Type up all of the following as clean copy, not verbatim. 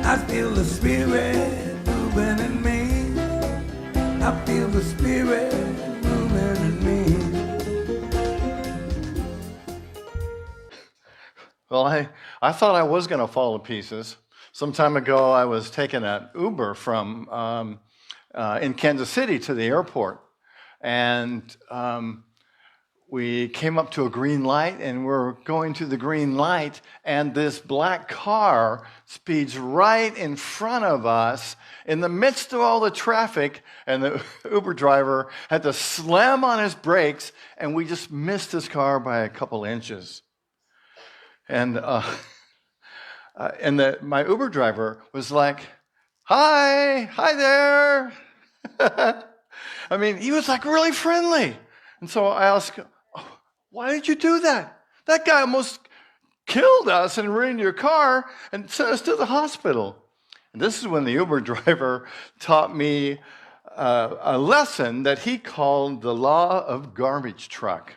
I feel the spirit moving in me. I feel the spirit moving in me. Well, I thought I was going to fall to pieces. Some time ago, I was taking an Uber from in Kansas City to the airport, and we came up to a green light, and we're going to the green light, and this black car speeds right in front of us in the midst of all the traffic, and the Uber driver had to slam on his brakes, and we just missed this car by a couple inches. And my Uber driver was like, hi there. I mean, he was like really friendly. And so I asked, why did you do that? That guy almost killed us and ruined your car and sent us to the hospital. And this is when the Uber driver taught me a lesson that he called the law of garbage truck.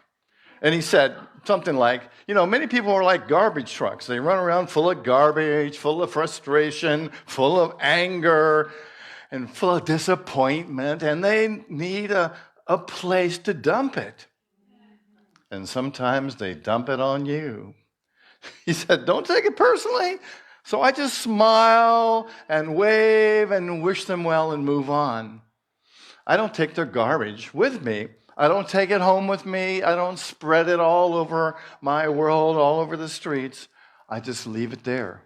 And he said something like, many people are like garbage trucks. They run around full of garbage, full of frustration, full of anger, and full of disappointment, and they need a place to dump it. And sometimes they dump it on you. He said, don't take it personally. So I just smile and wave and wish them well and move on. I don't take their garbage with me. I don't take it home with me. I don't spread it all over my world, all over the streets. I just leave it there.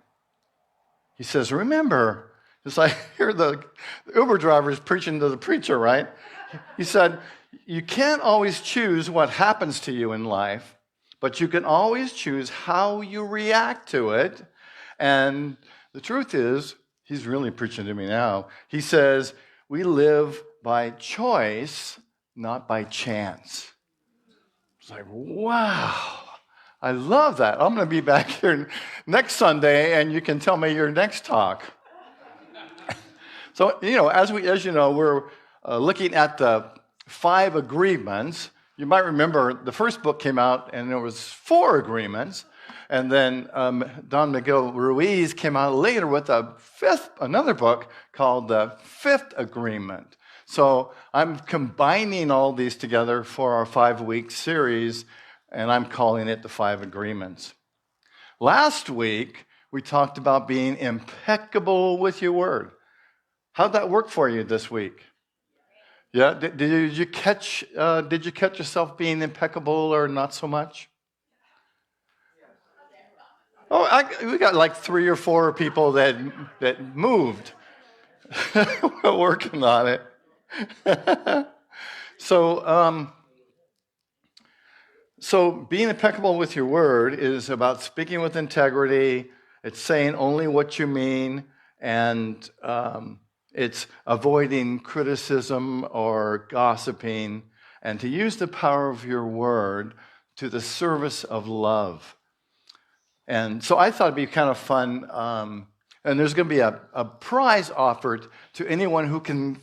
He says, remember, it's like here the Uber driver is preaching to the preacher, right? He said, you can't always choose what happens to you in life, but you can always choose how you react to it. And the truth is, he's really preaching to me now. He says, we live by choice, not by chance. It's like, wow, I love that. I'm going to be back here next Sunday, and you can tell me your next talk. So, as you know, we're looking at the 5 agreements. You might remember the first book came out, and there was 4 agreements. And then Don Miguel Ruiz came out later with another book called The 5th Agreement. So I'm combining all these together for our 5-week series, and I'm calling it the 5 Agreements. Last week, we talked about being impeccable with your word. How'd that work for you this week? Yeah, did you catch yourself being impeccable or not so much? Oh, we got like 3 or 4 people that moved. We're working on it. So being impeccable with your word is about speaking with integrity. It's saying only what you mean, and it's avoiding criticism or gossiping, and to use the power of your word to the service of love. And so I thought it'd be kind of fun, and there's going to be a prize offered to anyone who can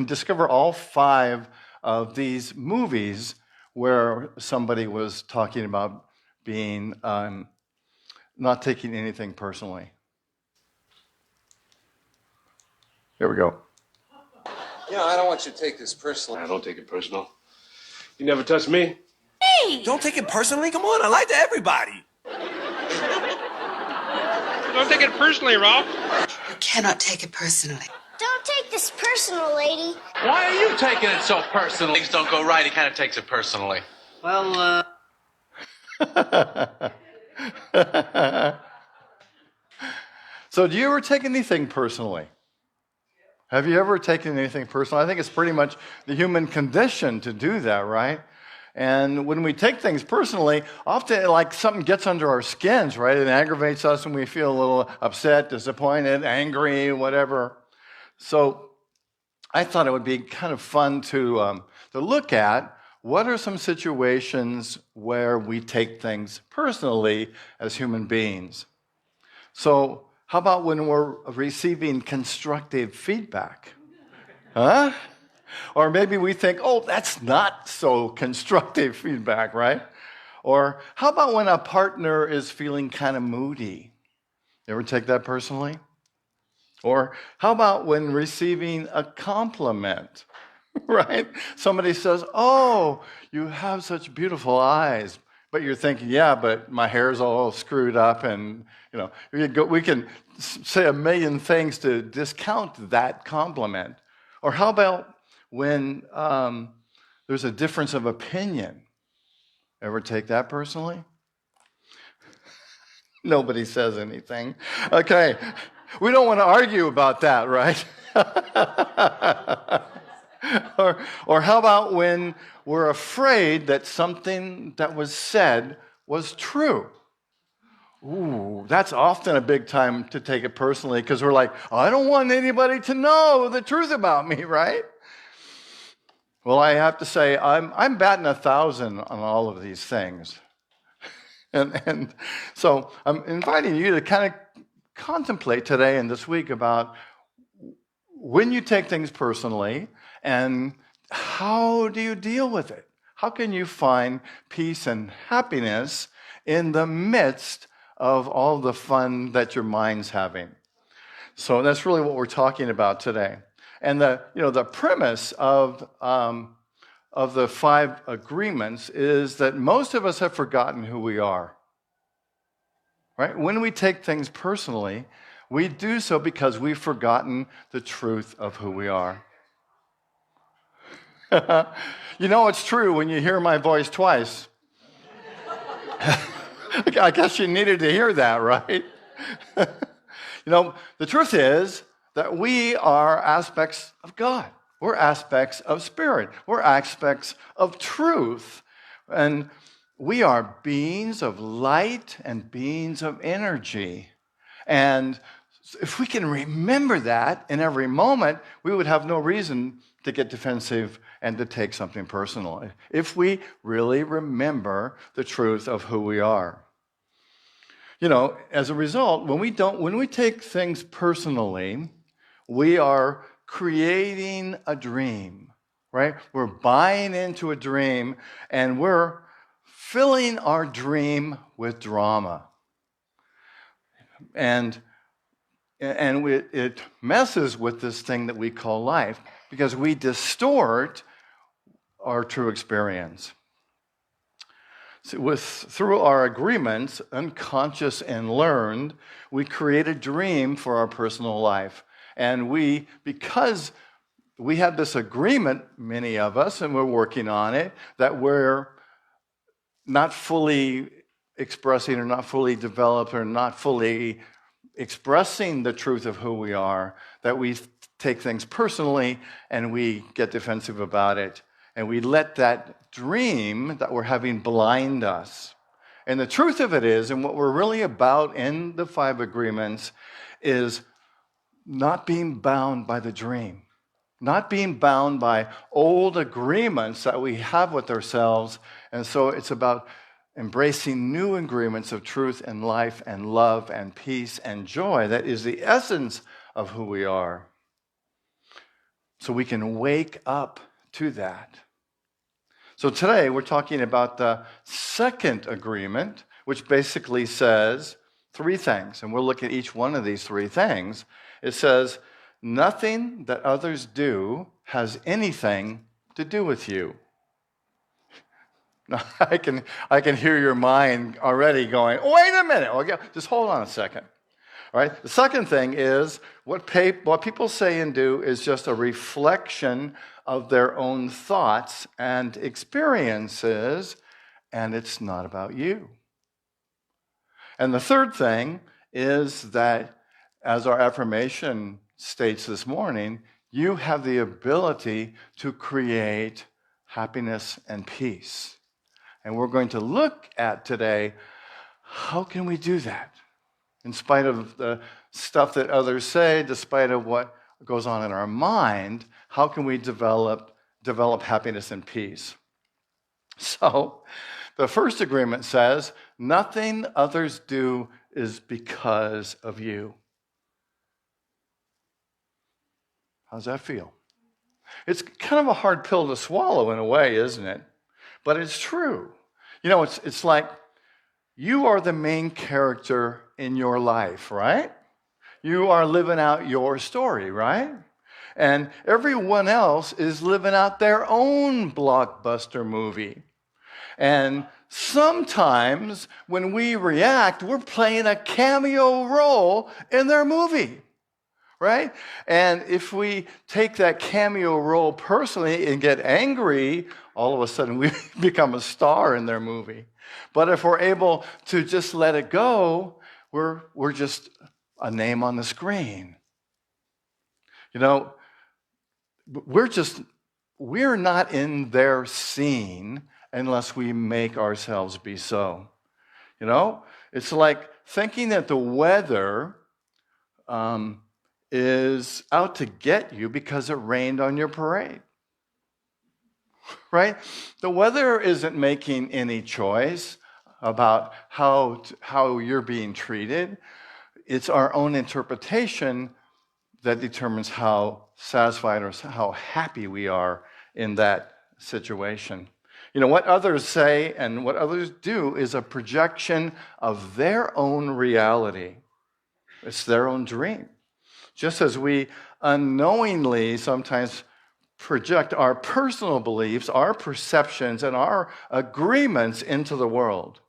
discover all 5 of these movies where somebody was talking about being not taking anything personally. Here we go. I don't want you to take this personally. I don't take it personal. You never touch me. Hey! Don't take it personally. Come on, I like to everybody. Don't take it personally, Ralph. You cannot take it personally. Don't take this personal, lady. Why are you taking it so personally? Things don't go right, he kind of takes it personally. Well, So do you ever take anything personally? Have you ever taken anything personal? I think it's pretty much the human condition to do that, right? And when we take things personally, often like something gets under our skins, right? It aggravates us and we feel a little upset, disappointed, angry, whatever. So I thought it would be kind of fun to look at what are some situations where we take things personally as human beings. So how about when we're receiving constructive feedback? Huh? Or maybe we think, oh, that's not so constructive feedback, right? Or how about when a partner is feeling kind of moody? You ever take that personally? Or how about when receiving a compliment, right? Somebody says, oh, you have such beautiful eyes. But you're thinking, yeah, but my hair's all screwed up, and we can say a million things to discount that compliment. Or how about when there's a difference of opinion? Ever take that personally? Nobody says anything. Okay, we don't want to argue about that, right? Or how about when we're afraid that something that was said was true? Ooh, that's often a big time to take it personally, because we're like, I don't want anybody to know the truth about me, right? Well, I have to say, I'm batting 1,000 on all of these things. And so I'm inviting you to kind of contemplate today and this week about when you take things personally and how do you deal with it? How can you find peace and happiness in the midst of all the fun that your mind's having? So that's really what we're talking about today. And the premise of the 5 agreements is that most of us have forgotten who we are. Right? When we take things personally, we do so because we've forgotten the truth of who we are. It's true when you hear my voice twice. I guess you needed to hear that, right? The truth is that we are aspects of God. We're aspects of spirit. We're aspects of truth. And we are beings of light and beings of energy. And if we can remember that in every moment, we would have no reason to get defensive and to take something personally, if we really remember the truth of who we are. As a result, when we take things personally, we are creating a dream, right? We're buying into a dream, and we're filling our dream with drama. And it messes with this thing that we call life, because we distort our true experience. So through our agreements, unconscious and learned, we create a dream for our personal life. And because we have this agreement, many of us, and we're working on it, that we're not fully expressing or not fully developed or not fully expressing the truth of who we are, that we take things personally and we get defensive about it. And we let that dream that we're having blind us. And the truth of it is, and what we're really about in the 5 agreements, is not being bound by the dream. Not being bound by old agreements that we have with ourselves. And so it's about embracing new agreements of truth and life and love and peace and joy. That is the essence of who we are. So we can wake up to that. So today we're talking about the 2nd agreement, which basically says 3 things. And we'll look at each one of these 3 things. It says, nothing that others do has anything to do with you. Now, I can hear your mind already going, wait a minute, okay, just hold on a second. All right? The second thing is what people say and do is just a reflection of their own thoughts and experiences, and it's not about you. And the third thing is that, as our affirmation states this morning, you have the ability to create happiness and peace. And we're going to look at today, how can we do that? In spite of the stuff that others say, despite of what goes on in our mind, how can we develop happiness and peace? So, the first agreement says, nothing others do is because of you. How's that feel? It's kind of a hard pill to swallow in a way, isn't it? But it's true. It's like you are the main character in your life, right? You are living out your story, right? And everyone else is living out their own blockbuster movie. And sometimes when we react, we're playing a cameo role in their movie, right? And if we take that cameo role personally and get angry, all of a sudden we become a star in their movie. But if we're able to just let it go, we're just a name on the screen. You know, we're not in their scene unless we make ourselves be so. You know, it's like thinking that the weather is out to get you because it rained on your parade. Right? The weather isn't making any choice about how you're being treated. It's our own interpretation that determines how satisfied or how happy we are in that situation. You know, what others say and what others do is a projection of their own reality. It's their own dream. Just as we unknowingly sometimes project our personal beliefs, our perceptions, and our agreements into the world.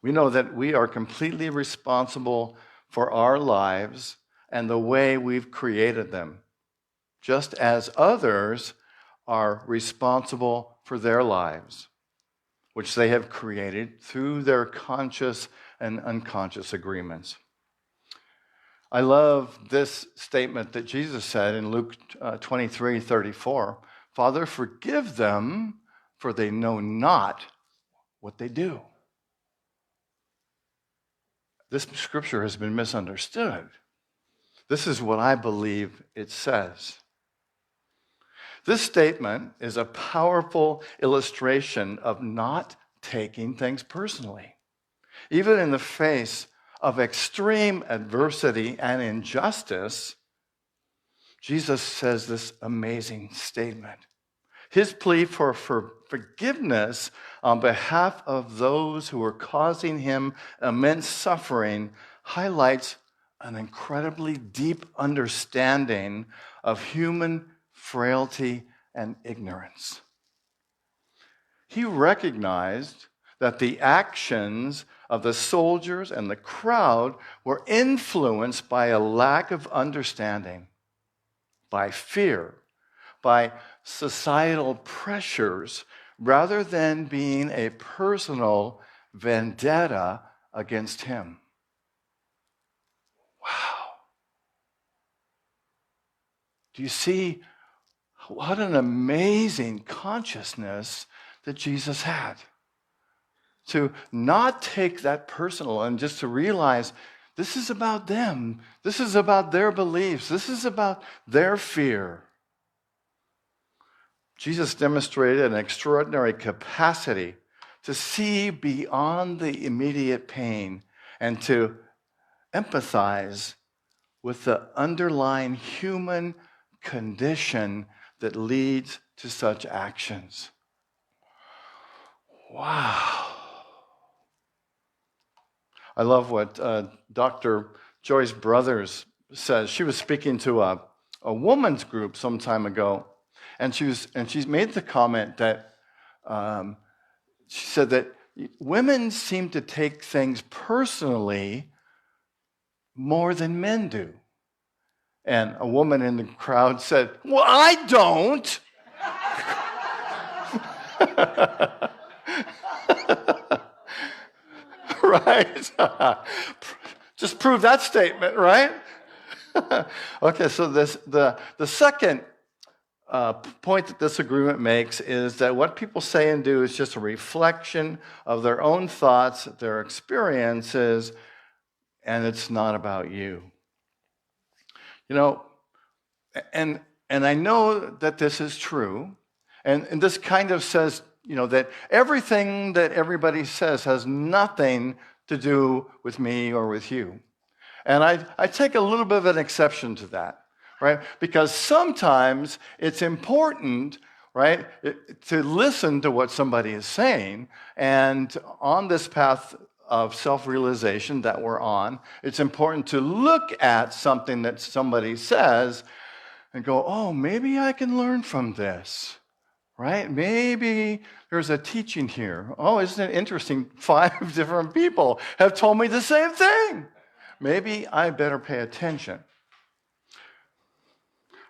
We know that we are completely responsible for our lives and the way we've created them, just as others are responsible for their lives, which they have created through their conscious and unconscious agreements. I love this statement that Jesus said in Luke 23:34. Father, forgive them, for they know not what they do. This scripture has been misunderstood. This is what I believe it says. This statement is a powerful illustration of not taking things personally. Even in the face of extreme adversity and injustice, Jesus says this amazing statement. His plea for forgiveness on behalf of those who are causing him immense suffering highlights an incredibly deep understanding of human frailty and ignorance. He recognized that the actions of the soldiers and the crowd were influenced by a lack of understanding, by fear, by societal pressures, rather than being a personal vendetta against him. Wow. Do you see what an amazing consciousness that Jesus had? To not take that personal and just to realize this is about them. This is about their beliefs. This is about their fear. Jesus demonstrated an extraordinary capacity to see beyond the immediate pain and to empathize with the underlying human condition that leads to such actions. Wow. I love what Dr. Joyce Brothers says. She was speaking to a woman's group some time ago, and she's made the comment that she said that women seem to take things personally more than men do. And a woman in the crowd said, "Well, I don't." Right? Just prove that statement, right? Okay, so the second point that this agreement makes is that what people say and do is just a reflection of their own thoughts, their experiences, and it's not about you. You know, and I know that this is true, and this kind of says, you know, that everything that everybody says has nothing to do with me or with you. And I take a little bit of an exception to that, right? Because sometimes it's important, right, to listen to what somebody is saying. And on this path of self-realization that we're on, it's important to look at something that somebody says and go, oh, maybe I can learn from this, right? Maybe there's a teaching here. Oh, isn't it interesting? 5 different people have told me the same thing. Maybe I better pay attention.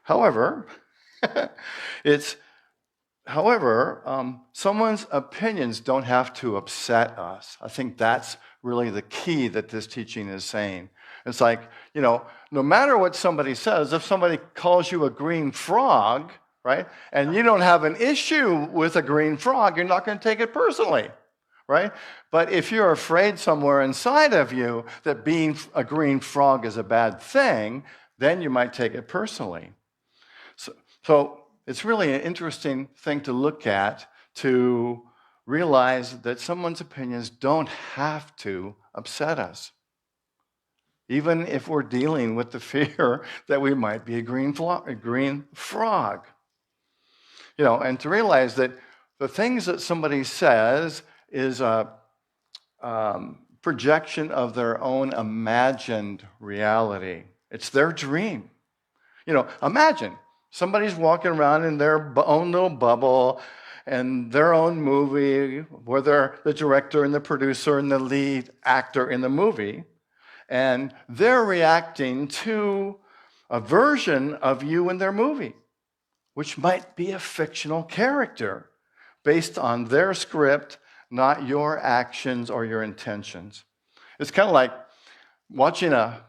However, someone's opinions don't have to upset us. I think that's really the key that this teaching is saying. It's like, no matter what somebody says, if somebody calls you a green frog, right, and you don't have an issue with a green frog, you're not going to take it personally, right? But if you're afraid somewhere inside of you that being a green frog is a bad thing, then you might take it personally. So it's really an interesting thing to look at, to realize that someone's opinions don't have to upset us, even if we're dealing with the fear that we might be a green frog. And to realize that the things that somebody says is a projection of their own imagined reality. It's their dream. Imagine somebody's walking around in their own little bubble and their own movie, where they're the director and the producer and the lead actor in the movie, and they're reacting to a version of you in their movie, which might be a fictional character based on their script, not your actions or your intentions. It's kind of like watching a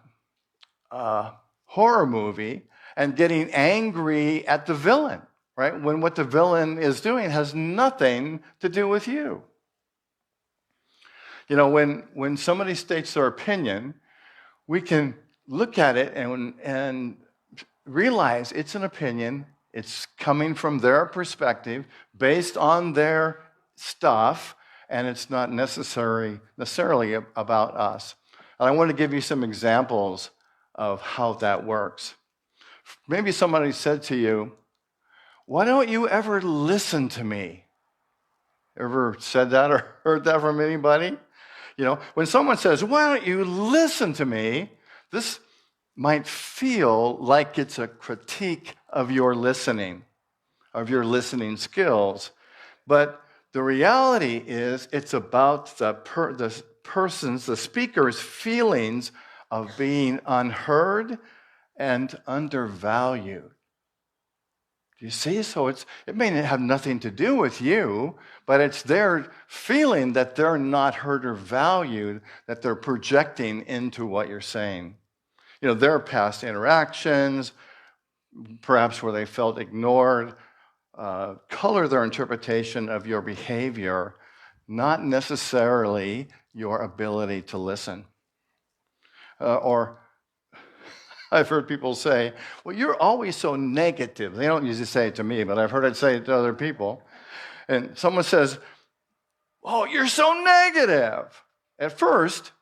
horror movie and getting angry at the villain, right? When what the villain is doing has nothing to do with you. When somebody states their opinion, we can look at it and realize it's an opinion. It's coming from their perspective, based on their stuff, and it's not necessarily about us. And I want to give you some examples of how that works. Maybe somebody said to you, why don't you ever listen to me? Ever said that or heard that from anybody? When someone says, why don't you listen to me? This might feel like it's a critique of your listening skills. But the reality is it's about the speaker's feelings of being unheard and undervalued. Do you see? So it may have nothing to do with you, but it's their feeling that they're not heard or valued that they're projecting into what you're saying. Their past interactions, perhaps where they felt ignored, color their interpretation of your behavior, not necessarily your ability to listen. Or I've heard people say, well, you're always so negative. They don't usually say it to me, but I've heard it say to other people. And someone says, oh, you're so negative. At first,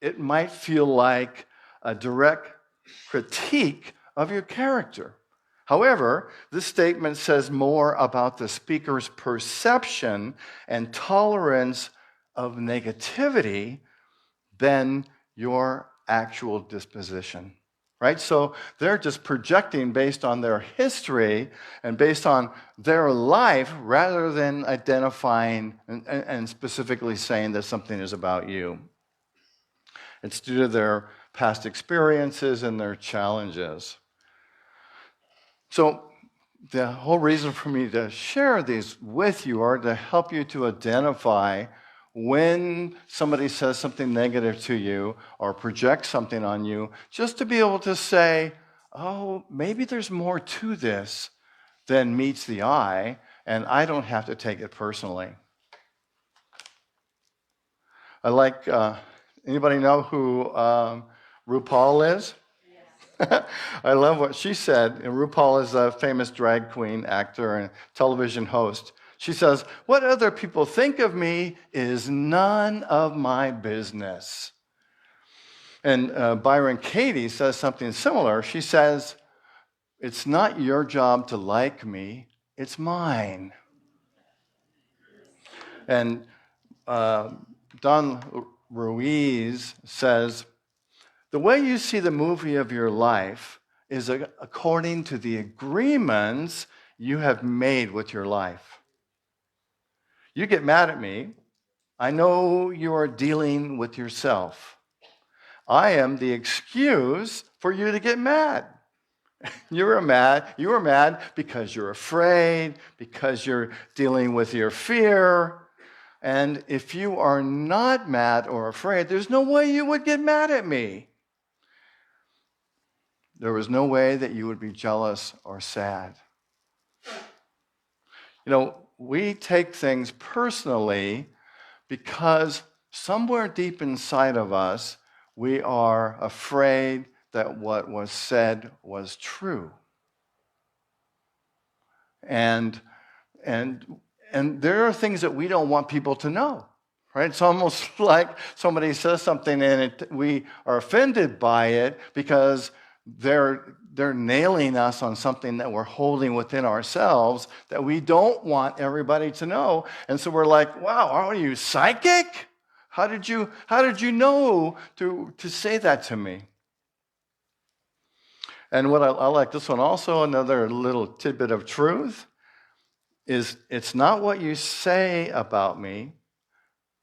it might feel like a direct critique of your character. However, this statement says more about the speaker's perception and tolerance of negativity than your actual disposition. Right? So they're just projecting based on their history and based on their life rather than identifying and specifically saying that something is about you. It's due to their past experiences and their challenges. So the whole reason for me to share these with you are to help you to identify when somebody says something negative to you or projects something on you, just to be able to say, oh, maybe there's more to this than meets the eye, and I don't have to take it personally. I like, anybody know who RuPaul is? I love what she said. And RuPaul is a famous drag queen, actor, and television host. She says, what other people think of me is none of my business. And Byron Katie says something similar. She says, it's not your job to like me, it's mine. And Don Ruiz says, the way you see the movie of your life is according to the agreements you have made with your life. You get mad at me. I know you are dealing with yourself. I am the excuse for you to get mad. You were mad because you're afraid, because you're dealing with your fear. And if you are not mad or afraid, there's no way you would get mad at me. There was no way that you would be jealous or sad. You know, we take things personally because somewhere deep inside of us, we are afraid that what was said was true. And there are things that we don't want people to know, right? It's almost like somebody says something and we are offended by it because they're nailing us on something that we're holding within ourselves that we don't want everybody to know. And so we're like, wow, are you psychic? How did you know to say that to me? And what I like this one also, another little tidbit of truth, is it's not what you say about me,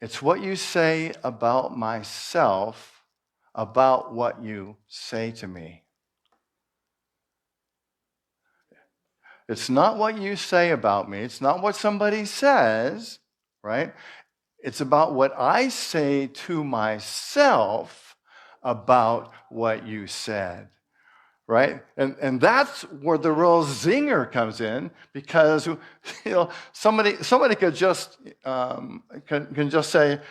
it's what you say about myself, about what you say to me. It's not what you say about me, it's not what somebody says, right? It's about what I say to myself about what you said. Right? And that's where the real zinger comes in, because somebody could just can just say,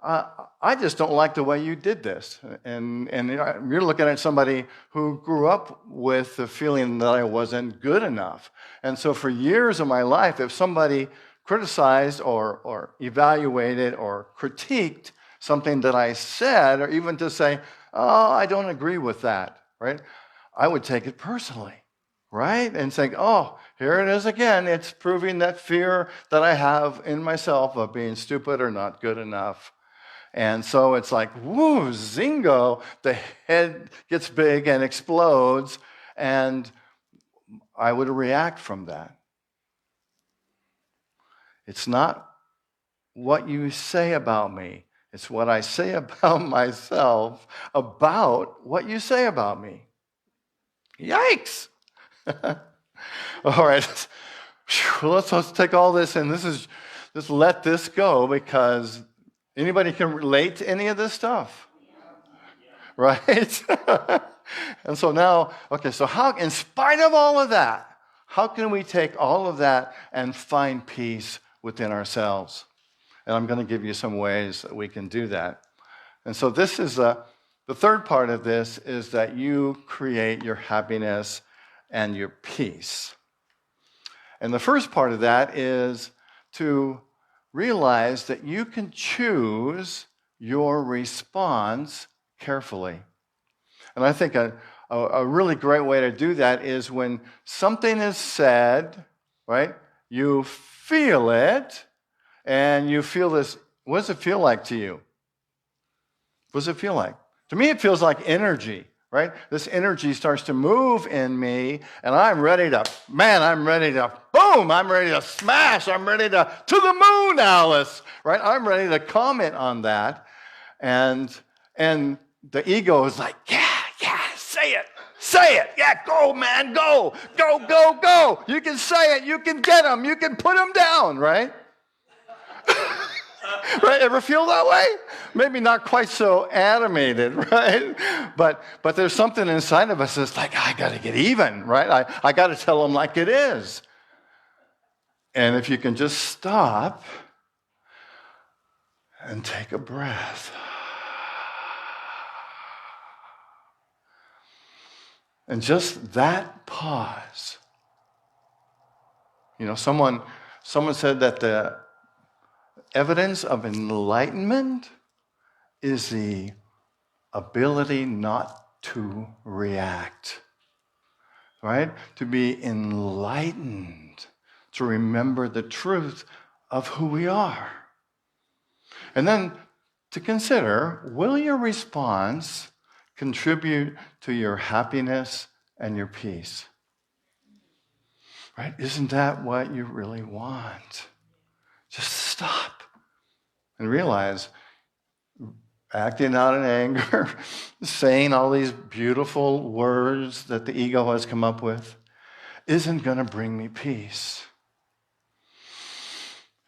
I just don't like the way you did this. And you're looking at somebody who grew up with the feeling that I wasn't good enough. And so for years of my life, if somebody criticized or evaluated or critiqued something that I said, or even to say, oh, I don't agree with that, right? I would take it personally, right? And think, oh, here it is again. It's proving that fear that I have in myself of being stupid or not good enough. And so it's like, woo, zingo, the head gets big and explodes, and I would react from that. It's not what you say about me. It's what I say about myself, about what you say about me. Yikes! All right, let's take all this and just let this go, because anybody can relate to any of this stuff, right? And so now, okay, so how, in spite of all of that, how can we take all of that and find peace within ourselves? And I'm going to give you some ways that we can do that. And so this is the third part of this is that you create your happiness and your peace. And the first part of that is to realize that you can choose your response carefully. And I think a really great way to do that is when something is said, right? You feel it, and you feel this. What does it feel like to you? What does it feel like? To me, it feels like energy, right? This energy starts to move in me, and I'm ready to boom, I'm ready to smash, I'm ready to the moon, Alice, right? I'm ready to comment on that. And the ego is like, yeah, say it, yeah, go, man, go. You can say it, you can get them, you can put them down, right? Right? Ever feel that way? Maybe not quite so animated, right? But there's something inside of us that's like, I got to get even, right? I got to tell them like it is. And if you can just stop and take a breath. And just that pause. Someone said that the evidence of enlightenment is the ability not to react, right? To be enlightened, to remember the truth of who we are. And then to consider, will your response contribute to your happiness and your peace? Right? Isn't that what you really want? Just stop and realize acting out in anger, saying all these beautiful words that the ego has come up with, isn't going to bring me peace.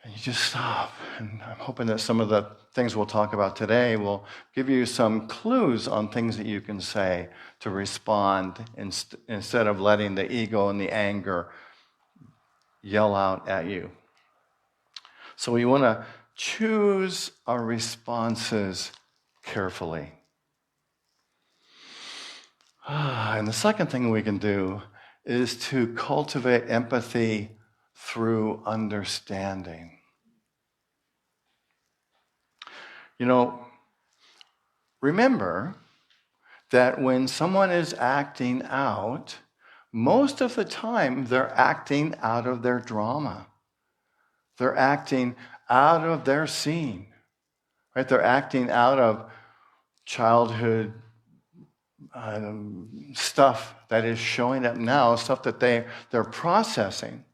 And you just stop. And I'm hoping that some of the things we'll talk about today will give you some clues on things that you can say to respond instead of letting the ego and the anger yell out at you. So we want to choose our responses carefully. And the second thing we can do is to cultivate empathy through understanding. You know, remember that when someone is acting out, most of the time they're acting out of their drama. They're acting out of their scene, right? They're acting out of childhood stuff that is showing up now, stuff that they're processing.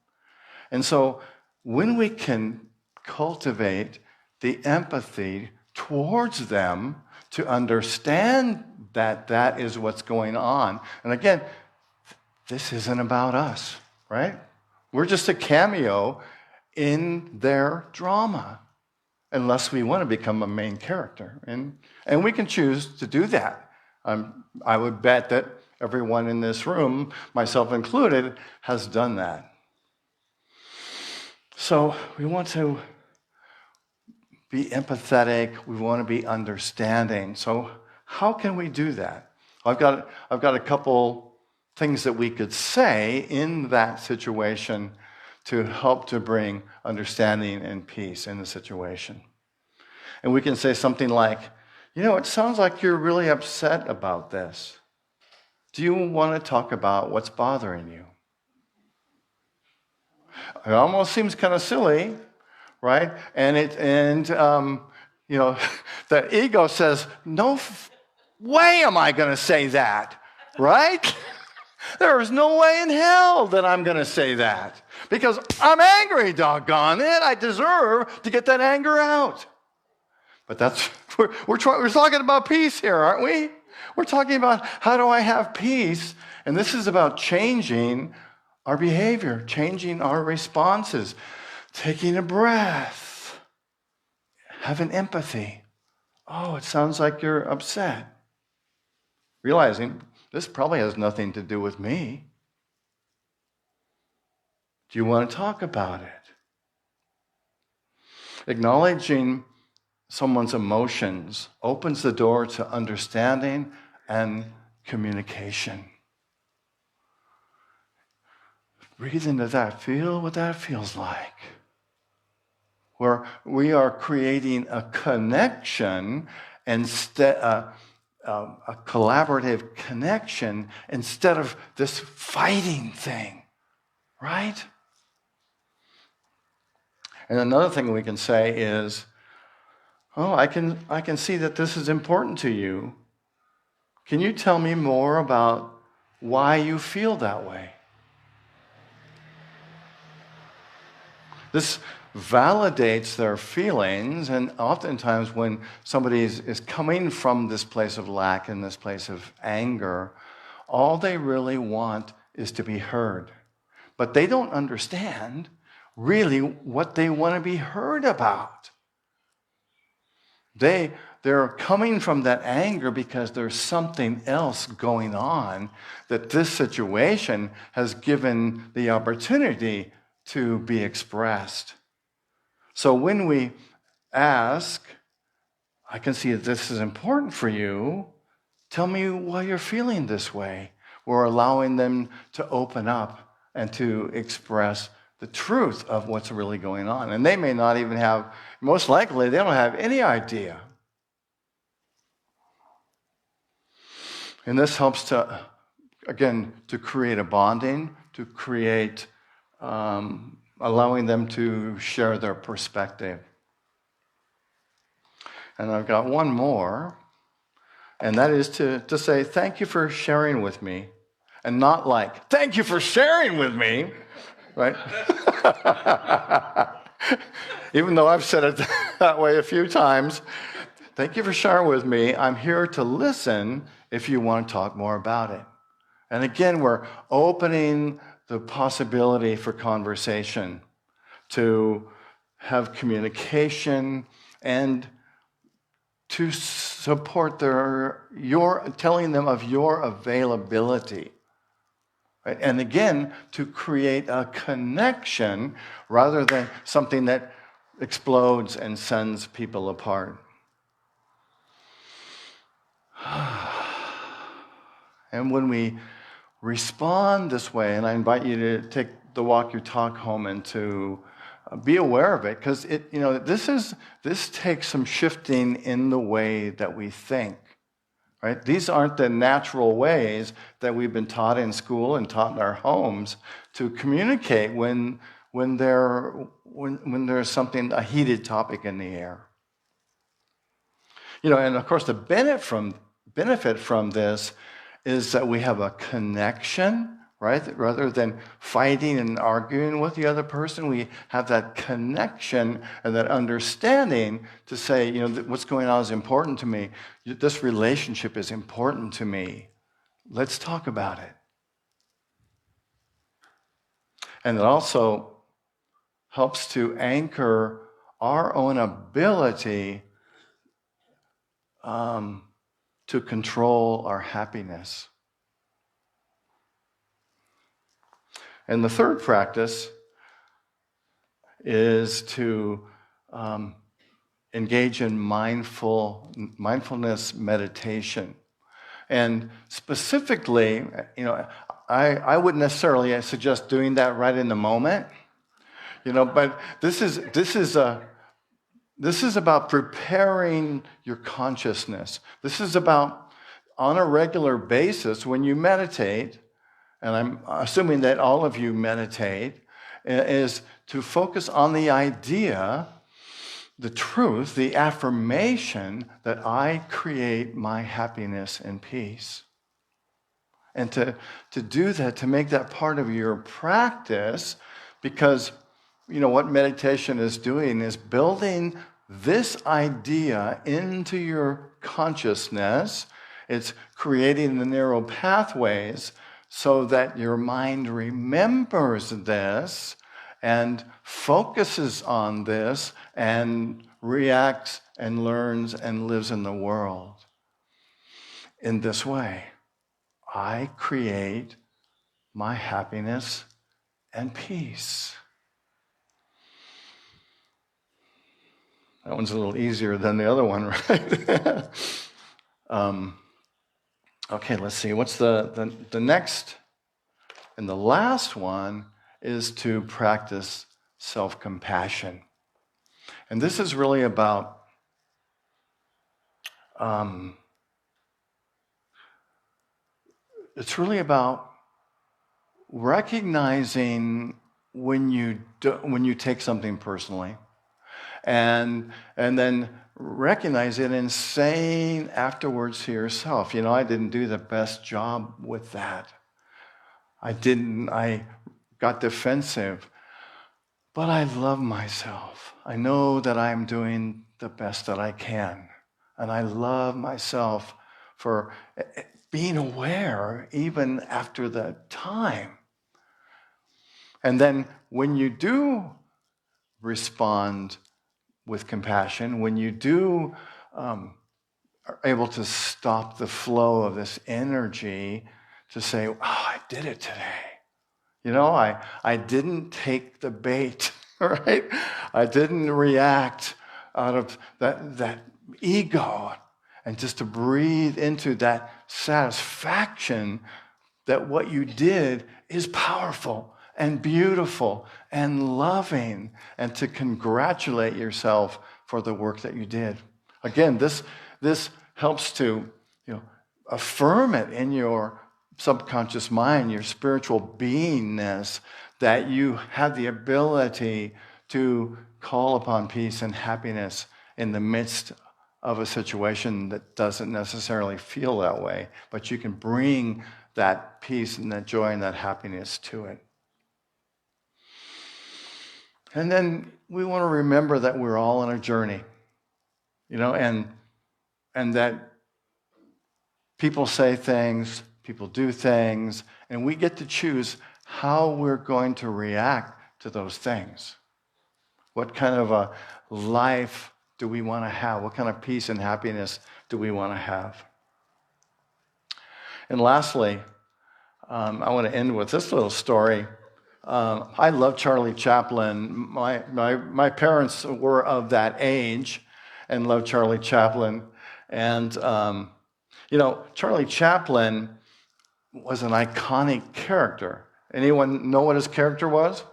And so when we can cultivate the empathy towards them to understand that that is what's going on. And again, this isn't about us, right? We're just a cameo in their drama, unless we want to become a main character. And we can choose to do that. I would bet that everyone in this room, myself included, has done that. So we want to be empathetic. We want to be understanding. So how can we do that? I've got a couple things that we could say in that situation to help to bring understanding and peace in the situation. And we can say something like, it sounds like you're really upset about this. Do you want to talk about what's bothering you? It almost seems kind of silly, right? And the ego says, no way am I going to say that, right? There is no way in hell that I'm going to say that because I'm angry, doggone it. I deserve to get that anger out. But we're talking about peace here, aren't we? We're talking about how do I have peace? And this is about changing our behavior, changing our responses, taking a breath, having empathy. Oh, it sounds like you're upset. Realizing this probably has nothing to do with me. Do you want to talk about it? Acknowledging someone's emotions opens the door to understanding and communication. Breathe into that. Feel what that feels like. Where we are creating a connection instead, a collaborative connection instead of this fighting thing, right? And another thing we can say is, I can see that this is important to you. Can you tell me more about why you feel that way? This validates their feelings, and oftentimes when somebody is coming from this place of lack and this place of anger, all they really want is to be heard. But they don't understand really what they want to be heard about. They're coming from that anger because there's something else going on that this situation has given the opportunity to be expressed. So when we ask, I can see that this is important for you, tell me why you're feeling this way. We're allowing them to open up and to express the truth of what's really going on. And they may not even have, most likely, they don't have any idea. And this helps to, again, to create a bonding, to create allowing them to share their perspective. And I've got one more, and that is to say thank you for sharing with me, and not like, thank you for sharing with me, right? Even though I've said it that way a few times, thank you for sharing with me. I'm here to listen if you want to talk more about it. And again, we're opening the possibility for conversation, to have communication, and to support your telling them of your availability. Right? And again, to create a connection rather than something that explodes and sends people apart. And when we respond this way, and I invite you to take the walk your talk home and to be aware of it, because this takes some shifting in the way that we think. Right? These aren't the natural ways that we've been taught in school and taught in our homes to communicate when there's something, a heated topic in the air. And of course the benefit from this is that we have a connection, right? Rather than fighting and arguing with the other person, we have that connection and that understanding to say, what's going on is important to me. This relationship is important to me. Let's talk about it. And it also helps to anchor our own ability to control our happiness. And the third practice is to engage in mindfulness meditation. And specifically, I wouldn't necessarily suggest doing that right in the moment, but this is about preparing your consciousness. This is about, on a regular basis, when you meditate, and I'm assuming that all of you meditate, is to focus on the idea, the truth, the affirmation that I create my happiness and peace. And to do that, to make that part of your practice, because what meditation is doing is building this idea into your consciousness. It's creating the neural pathways so that your mind remembers this and focuses on this and reacts and learns and lives in the world. In this way, I create my happiness and peace. That one's a little easier than the other one, right? Okay, let's see. What's the next and the last one is to practice self-compassion. And this is really about it's really about recognizing when you take something personally, and then recognize it and saying afterwards to yourself, I didn't do the best job with that. I got defensive, but I love myself. I know that I'm doing the best that I can. And I love myself for being aware even after the time. And then when you do respond with compassion, when you do are able to stop the flow of this energy to say, oh, I did it today. I didn't take the bait, right? I didn't react out of that ego, and just to breathe into that satisfaction that what you did is powerful and beautiful and loving, and to congratulate yourself for the work that you did. Again, this helps to affirm it in your subconscious mind, your spiritual beingness, that you have the ability to call upon peace and happiness in the midst of a situation that doesn't necessarily feel that way, but you can bring that peace and that joy and that happiness to it. And then we want to remember that we're all on a journey, and that people say things, people do things, and we get to choose how we're going to react to those things. What kind of a life do we want to have? What kind of peace and happiness do we want to have? And lastly, I want to end with this little story. I love Charlie Chaplin. My parents were of that age and loved Charlie Chaplin. And, Charlie Chaplin was an iconic character. Anyone know what his character was?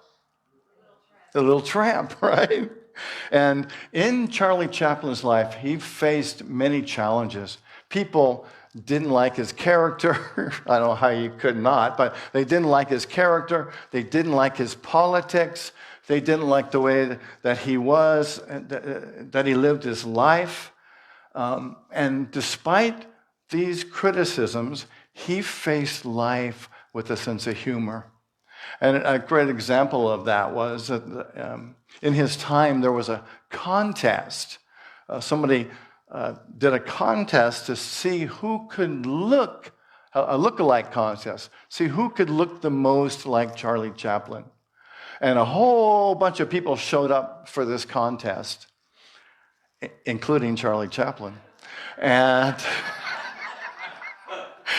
The Little Tramp, right? And in Charlie Chaplin's life, he faced many challenges. People didn't like his character. I don't know how you could not, but they didn't like his character. They didn't like his politics. They didn't like the way that he was, that he lived his life. And despite these criticisms, he faced life with a sense of humor. And a great example of that was that in his time, there was a contest. Somebody did a contest to see who could look, a look-alike contest, see who could look the most like Charlie Chaplin. And a whole bunch of people showed up for this contest, including Charlie Chaplin. And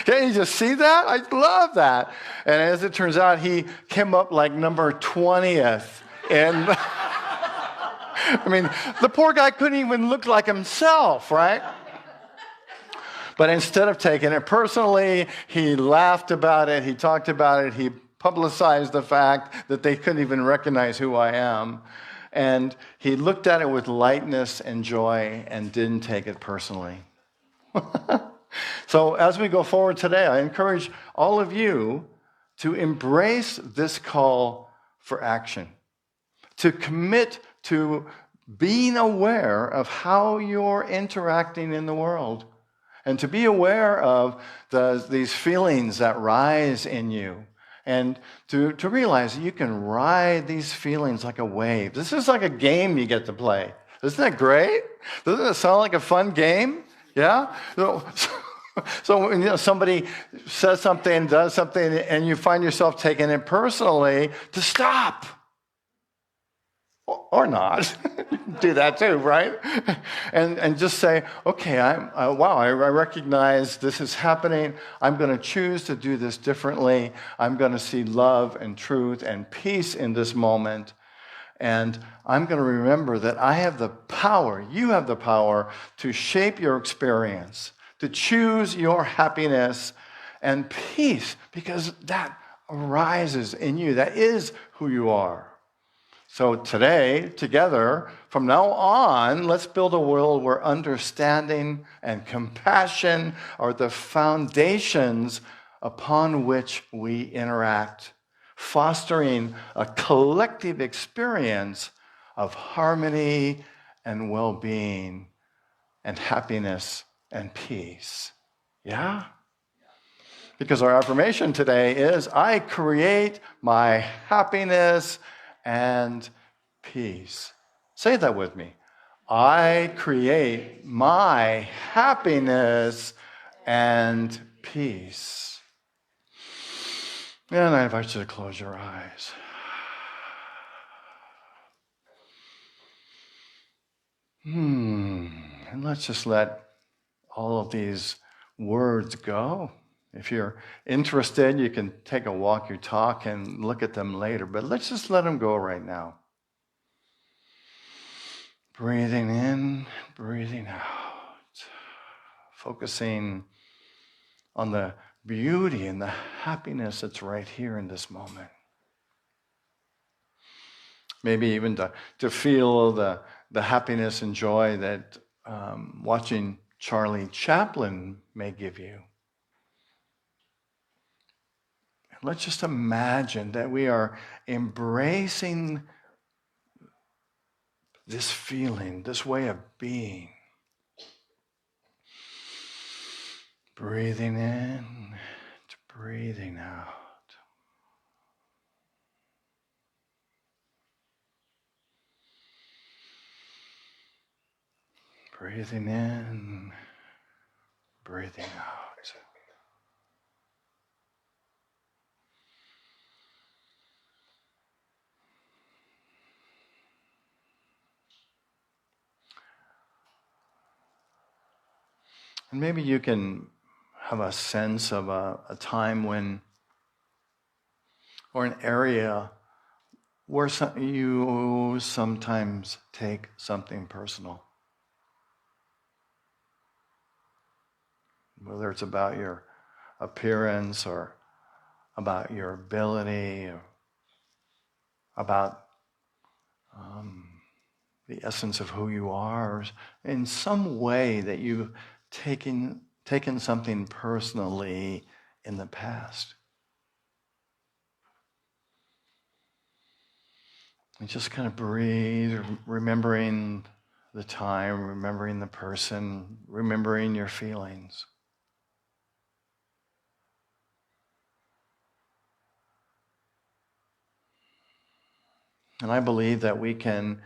can you just see that? I love that. And as it turns out, he came up like number 20th. And I mean, the poor guy couldn't even look like himself, right? But instead of taking it personally, he laughed about it, he talked about it, he publicized the fact that they couldn't even recognize who I am. And he looked at it with lightness and joy and didn't take it personally. So as we go forward today, I encourage all of you to embrace this call for action, to commit to being aware of how you're interacting in the world, and to be aware of these feelings that rise in you, and to realize that you can ride these feelings like a wave. This is like a game you get to play. Isn't that great? Doesn't it sound like a fun game? Yeah? So when somebody says something, does something, and you find yourself taking it personally, to stop. Or not. You can do that too, right? And just say, okay, I recognize this is happening. I'm going to choose to do this differently. I'm going to see love and truth and peace in this moment. And I'm going to remember that I have the power, you have the power to shape your experience, to choose your happiness and peace, because that arises in you. That is who you are. So today, together, from now on, let's build a world where understanding and compassion are the foundations upon which we interact, fostering a collective experience of harmony and well-being and happiness and peace. Yeah? Because our affirmation today is, I create my happiness and peace. Say that with me. I create my happiness and peace. And I invite you to close your eyes. And let's just let all of these words go. If you're interested, you can take a walk your talk and look at them later, but let's just let them go right now. Breathing in, breathing out. Focusing on the beauty and the happiness that's right here in this moment. Maybe even to feel the happiness and joy that watching Charlie Chaplin may give you. Let's just imagine that we are embracing this feeling, this way of being, Breathing in to breathing out. Breathing in, breathing out. And maybe you can have a sense of a time when, or an area where you sometimes take something personal. Whether it's about your appearance or about your ability or about the essence of who you are, or in some way that you've taken something personally in the past. And just kind of breathe, remembering the time, remembering the person, remembering your feelings. And I believe that we can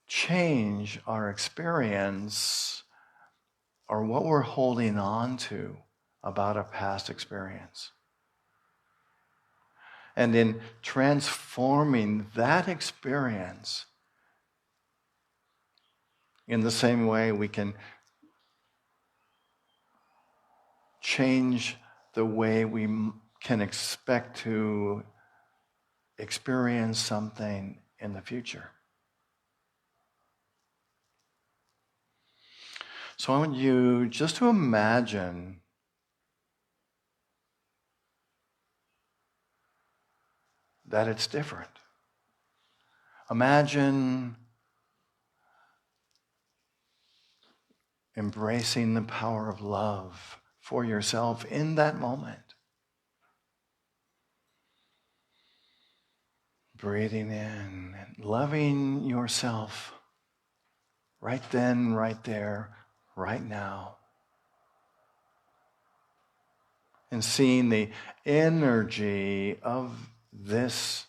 change our experience or what we're holding on to about a past experience. And in transforming that experience, in the same way we can change the way we can expect to experience something in the future. So I want you just to imagine that it's different. Imagine embracing the power of love for yourself in that moment. Breathing in and loving yourself right then, right there, right now. And seeing the energy of this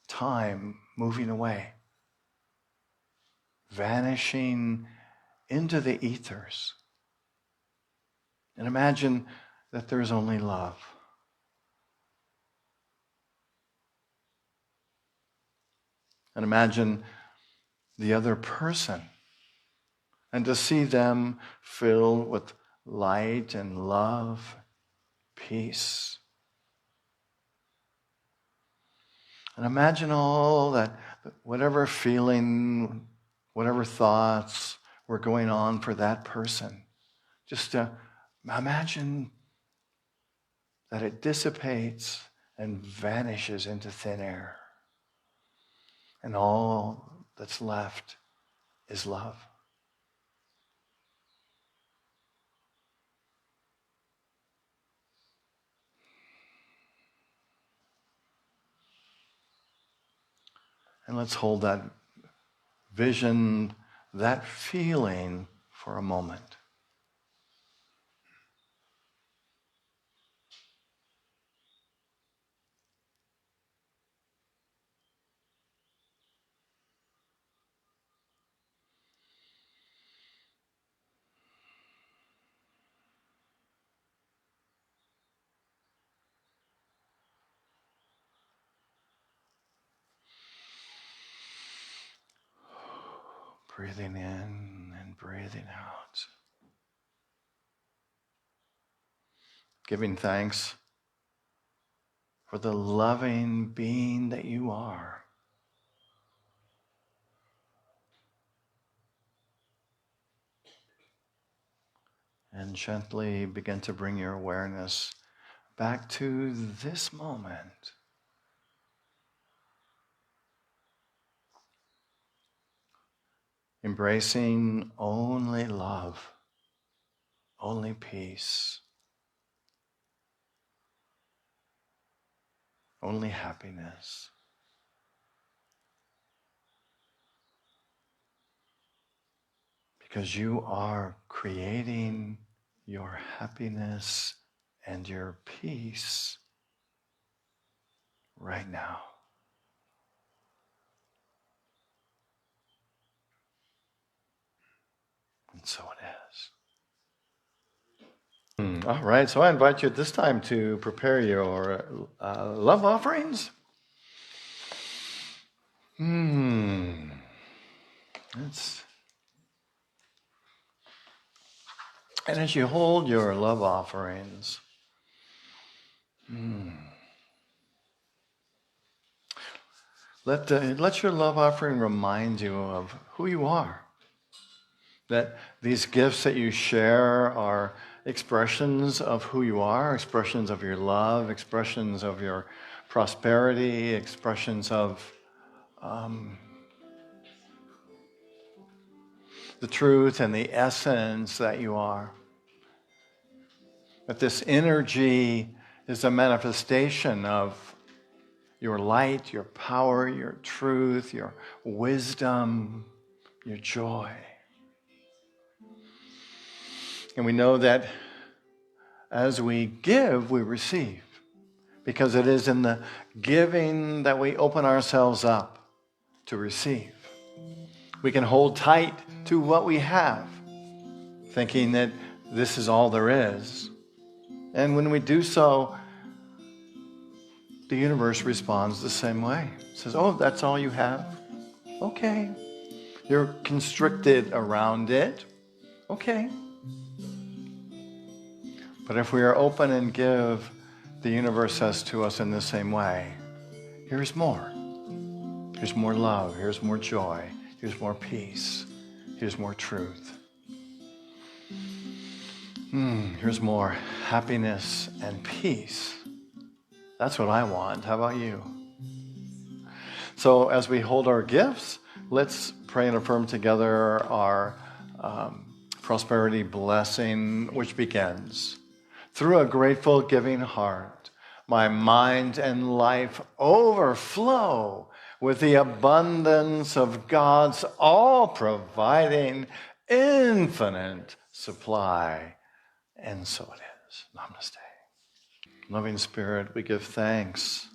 time moving away, vanishing into the ethers. And imagine that there's only love. And imagine the other person. And to see them filled with light and love, peace. And imagine all that, whatever feeling, whatever thoughts were going on for that person. Just to imagine that it dissipates and vanishes into thin air. And all that's left is love. And let's hold that vision, that feeling for a moment. Breathing in and breathing out. Giving thanks for the loving being that you are. And gently begin to bring your awareness back to this moment. Embracing only love, only peace, only happiness. Because you are creating your happiness and your peace right now. And so it is. All right, so I invite you at this time to prepare your love offerings. And as you hold your love offerings, let your love offering remind you of who you are. That these gifts that you share are expressions of who you are, expressions of your love, expressions of your prosperity, expressions of the truth and the essence that you are. That this energy is a manifestation of your light, your power, your truth, your wisdom, your joy. And we know that as we give, we receive. Because it is in the giving that we open ourselves up to receive. We can hold tight to what we have, thinking that this is all there is. And when we do so, the universe responds the same way. It says, oh, that's all you have? Okay. You're constricted around it. Okay. But if we are open and give, the universe says to us in the same way, here's more. Here's more love. Here's more joy. Here's more peace. Here's more truth. Here's more happiness and peace. That's what I want. How about you? So as we hold our gifts, let's pray and affirm together our prosperity blessing, which begins. Through a grateful, giving heart, my mind and life overflow with the abundance of God's all-providing, infinite supply. And so it is. Namaste. Loving Spirit, we give thanks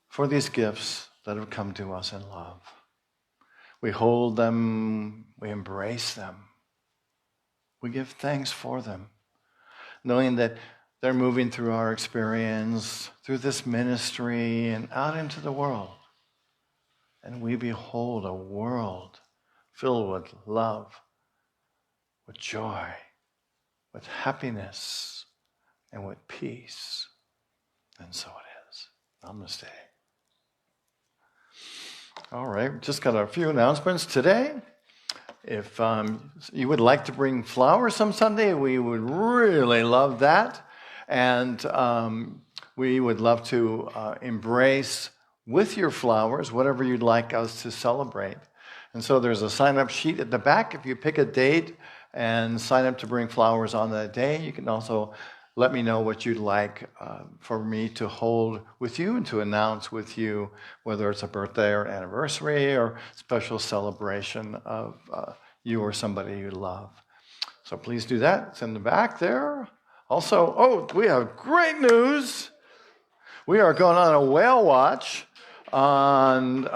for these gifts that have come to us in love. We hold them, we embrace them. We give thanks for them, knowing that they're moving through our experience, through this ministry, and out into the world. And we behold a world filled with love, with joy, with happiness, and with peace. And so it is. Namaste. All right, just got a few announcements today. If you would like to bring flowers some Sunday, we would really love that. And we would love to embrace with your flowers whatever you'd like us to celebrate. And so there's a sign-up sheet at the back. If you pick a date and sign up to bring flowers on that day, you can also let me know what you'd like for me to hold with you and to announce with you, whether it's a birthday or anniversary or special celebration of you or somebody you love. So please do that. It's in the back there. Also, we have great news. We are going on a whale watch on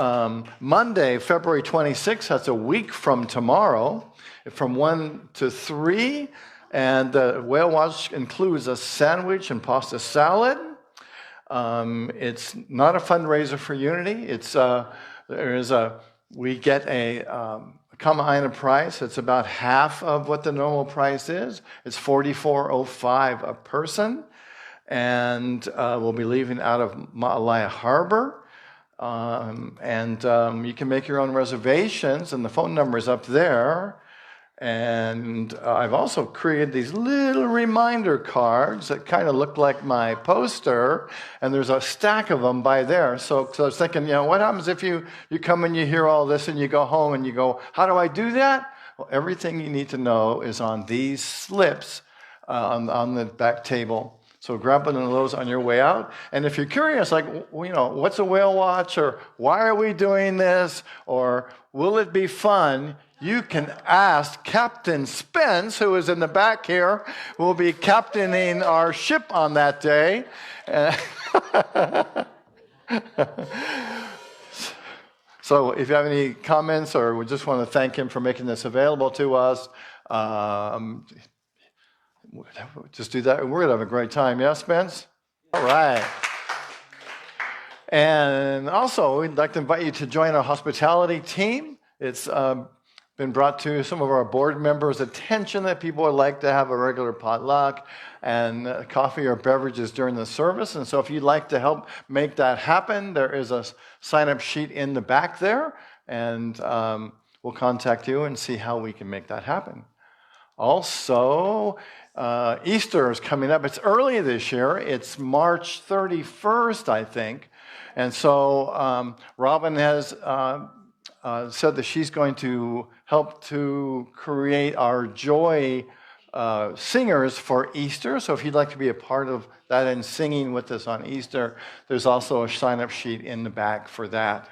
Monday, February 26th. That's a week from tomorrow, from 1 to 3. And the whale watch includes a sandwich and pasta salad. It's not a fundraiser for Unity. It's we get a common price. It's about half of what the normal price is. It's $44.05 a person, and we'll be leaving out of Ma'alaya Harbor. You can make your own reservations, and the phone number is up there. And I've also created these little reminder cards that kind of look like my poster, and there's a stack of them by there. So I was thinking, what happens if you come and you hear all this and you go home and you go, how do I do that? Well, everything you need to know is on these slips on the back table. So grab one of those on your way out. And if you're curious, what's a whale watch, or why are we doing this, or will it be fun? You can ask Captain Spence, who is in the back here, who will be captaining our ship on that day. So if you have any comments or we just want to thank him for making this available to us, just do that. We're going to have a great time. Yeah, Spence? All right. And also, we'd like to invite you to join our hospitality team. It's been brought to some of our board members' attention that people would like to have a regular potluck and coffee or beverages during the service. And so if you'd like to help make that happen, there is a sign-up sheet in the back there, and we'll contact you and see how we can make that happen. Also, Easter is coming up. It's early this year. It's March 31st, I think. And so Robin has said that she's going to help to create our joy singers for Easter. So if you'd like to be a part of that and singing with us on Easter, there's also a sign-up sheet in the back for that.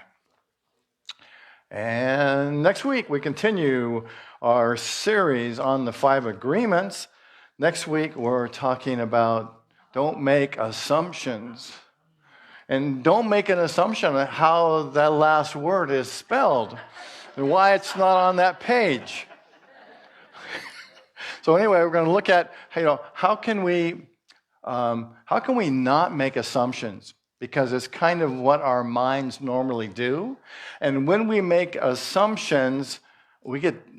And next week, we continue our series on the 5 agreements. Next week, we're talking about don't make assumptions. And don't make an assumption on how that last word is spelled and why it's not on that page. So anyway, we're going to look at, how can we not make assumptions? Because it's kind of what our minds normally do. And when we make assumptions,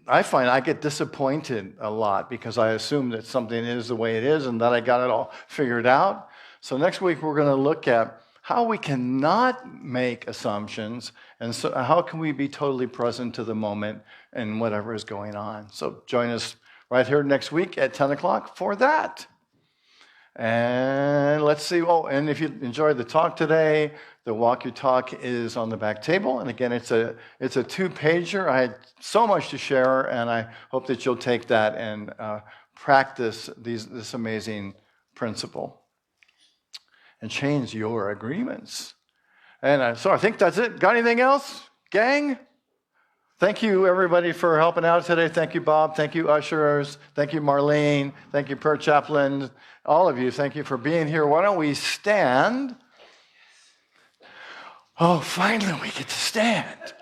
I find I get disappointed a lot because I assume that something is the way it is and that I got it all figured out. So next week, we're going to look at how we cannot make assumptions, and so how can we be totally present to the moment and whatever is going on. So join us right here next week at 10 o'clock for that. And let's see. Oh, and if you enjoyed the talk today, the Walk Your Talk is on the back table. And again, it's a 2-pager. I had so much to share, and I hope that you'll take that and practice this amazing principle and change your agreements. And so I think that's it. Got anything else, gang? Thank you, everybody, for helping out today. Thank you, Bob. Thank you, ushers. Thank you, Marlene. Thank you, prayer chaplain. All of you, thank you for being here. Why don't we stand? Oh, finally we get to stand.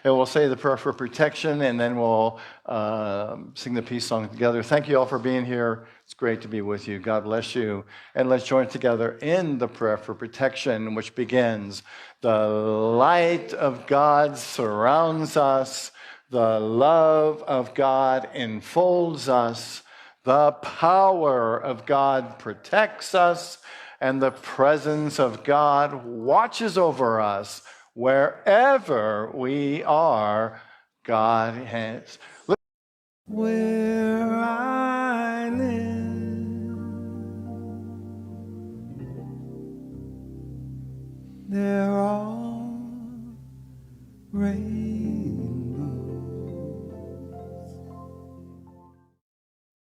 And we'll say the prayer for protection, and then we'll sing the peace song together. Thank you all for being here. It's great to be with you. God bless you. And let's join together in the prayer for protection, which begins, the light of God surrounds us. The love of God enfolds us. The power of God protects us. And the presence of God watches over us. Wherever we are, God has. Where I live, they're all raised.